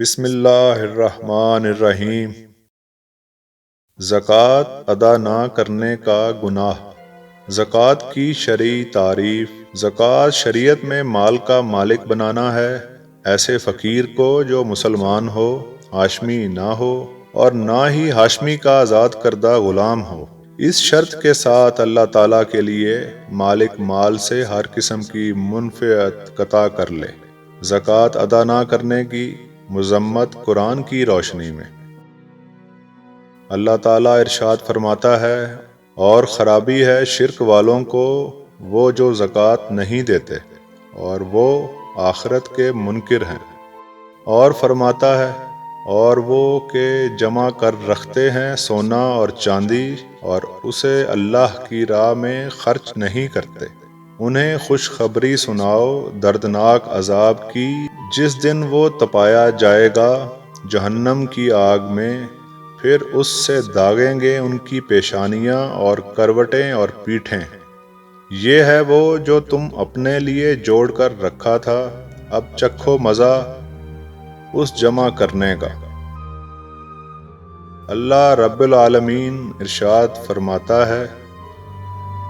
بسم اللہ الرحمن الرحیم۔ زکوٰۃ ادا نہ کرنے کا گناہ۔ زکوٰۃ کی شرعی تعریف۔ زکوٰۃ شریعت میں مال کا مالک بنانا ہے، ایسے فقیر کو جو مسلمان ہو، ہاشمی نہ ہو اور نہ ہی ہاشمی کا آزاد کردہ غلام ہو، اس شرط کے ساتھ اللہ تعالیٰ کے لیے مالک مال سے ہر قسم کی منفعت قطع کر لے۔ زکوٰۃ ادا نہ کرنے کی مذمت قرآن کی روشنی میں۔ اللہ تعالیٰ ارشاد فرماتا ہے، اور خرابی ہے شرک والوں کو وہ جو زکوٰۃ نہیں دیتے اور وہ آخرت کے منکر ہیں۔ اور فرماتا ہے، اور وہ کہ جمع کر رکھتے ہیں سونا اور چاندی اور اسے اللہ کی راہ میں خرچ نہیں کرتے، انہیں خوشخبری سناؤ دردناک عذاب کی، جس دن وہ تپایا جائے گا جہنم کی آگ میں، پھر اس سے داغیں گے ان کی پیشانیاں اور کروٹیں اور پیٹھیں۔ یہ ہے وہ جو تم اپنے لیے جوڑ کر رکھا تھا، اب چکھو مزہ اس جمع کرنے کا۔ اللہ رب العالمین ارشاد فرماتا ہے،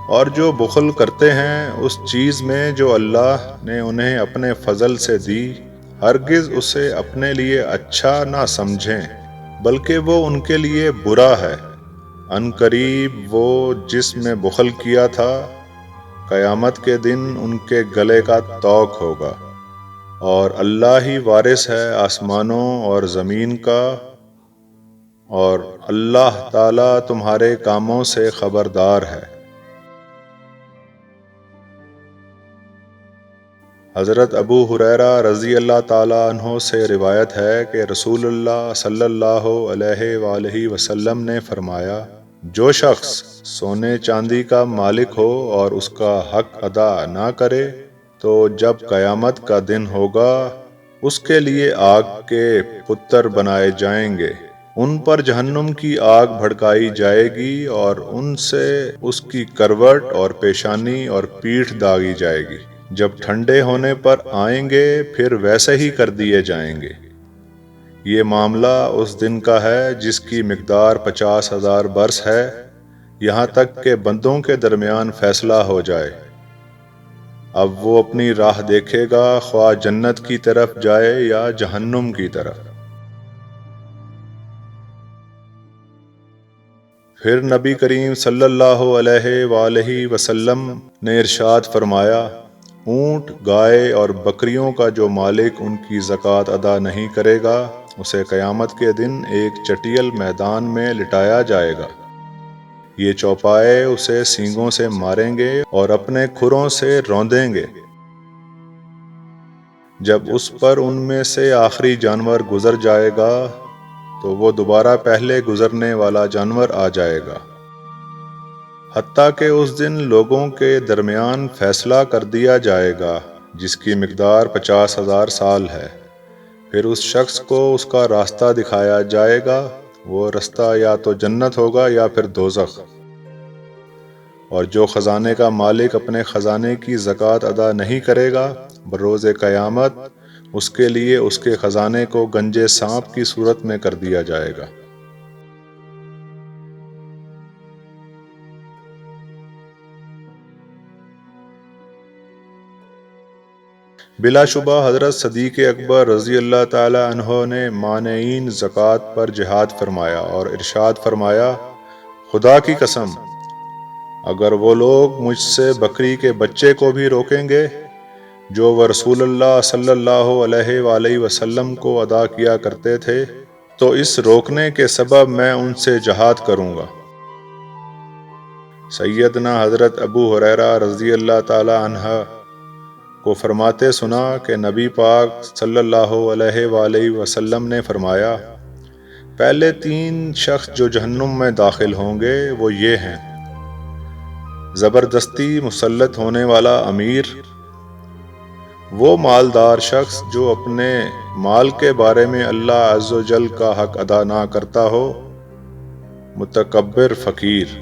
اور جو بخل کرتے ہیں اس چیز میں جو اللہ نے انہیں اپنے فضل سے دی، ہرگز اسے اپنے لیے اچھا نہ سمجھیں، بلکہ وہ ان کے لیے برا ہے۔ عنقریب وہ جس میں بخل کیا تھا، قیامت کے دن ان کے گلے کا طوق ہوگا۔ اور اللہ ہی وارث ہے آسمانوں اور زمین کا، اور اللہ تعالیٰ تمہارے کاموں سے خبردار ہے۔ حضرت ابو ہریرہ رضی اللہ تعالیٰ عنہ سے روایت ہے کہ رسول اللہ صلی اللہ علیہ وآلہ وسلم نے فرمایا، جو شخص سونے چاندی کا مالک ہو اور اس کا حق ادا نہ کرے تو جب قیامت کا دن ہوگا اس کے لیے آگ کے پتر بنائے جائیں گے، ان پر جہنم کی آگ بھڑکائی جائے گی اور ان سے اس کی کروٹ اور پیشانی اور پیٹھ داغی جائے گی، جب ٹھنڈے ہونے پر آئیں گے پھر ویسے ہی کر دیے جائیں گے۔ یہ معاملہ اس دن کا ہے جس کی مقدار 50,000 برس ہے، یہاں تک کہ بندوں کے درمیان فیصلہ ہو جائے۔ اب وہ اپنی راہ دیکھے گا، خواہ جنت کی طرف جائے یا جہنم کی طرف۔ پھر نبی کریم صلی اللہ علیہ وآلہ وسلم نے ارشاد فرمایا، اونٹ، گائے اور بکریوں کا جو مالک ان کی زکوٰۃ ادا نہیں کرے گا، اسے قیامت کے دن ایک چٹیل میدان میں لٹایا جائے گا۔ یہ چوپائے اسے سینگوں سے ماریں گے اور اپنے کھروں سے روندیں گے۔ جب اس پر ان میں سے آخری جانور گزر جائے گا تو وہ دوبارہ پہلے گزرنے والا جانور آ جائے گا، حتیٰ کہ اس دن لوگوں کے درمیان فیصلہ کر دیا جائے گا جس کی مقدار 50,000 سال ہے۔ پھر اس شخص کو اس کا راستہ دکھایا جائے گا، وہ رستہ یا تو جنت ہوگا یا پھر دوزخ۔ اور جو خزانے کا مالک اپنے خزانے کی زکوٰۃ ادا نہیں کرے گا، بروز قیامت اس کے لیے اس کے خزانے کو گنجے سانپ کی صورت میں کر دیا جائے گا۔ بلا شبہ حضرت صدیق اکبر رضی اللہ تعالی عنہ نے مانعین زکوٰۃ پر جہاد فرمایا اور ارشاد فرمایا، خدا کی قسم، اگر وہ لوگ مجھ سے بکری کے بچے کو بھی روکیں گے جو وہ رسول اللہ صلی اللہ علیہ وآلہ وسلم کو ادا کیا کرتے تھے، تو اس روکنے کے سبب میں ان سے جہاد کروں گا۔ سیدنا حضرت ابو ہریرہ رضی اللہ تعالی عنہ کو فرماتے سنا کہ نبی پاک صلی اللہ علیہ وآلہ وسلم نے فرمایا، پہلے 3 شخص جو جہنم میں داخل ہوں گے وہ یہ ہیں، زبردستی مسلط ہونے والا امیر، وہ مالدار شخص جو اپنے مال کے بارے میں اللہ عز و جل کا حق ادا نہ کرتا ہو، متکبر فقیر۔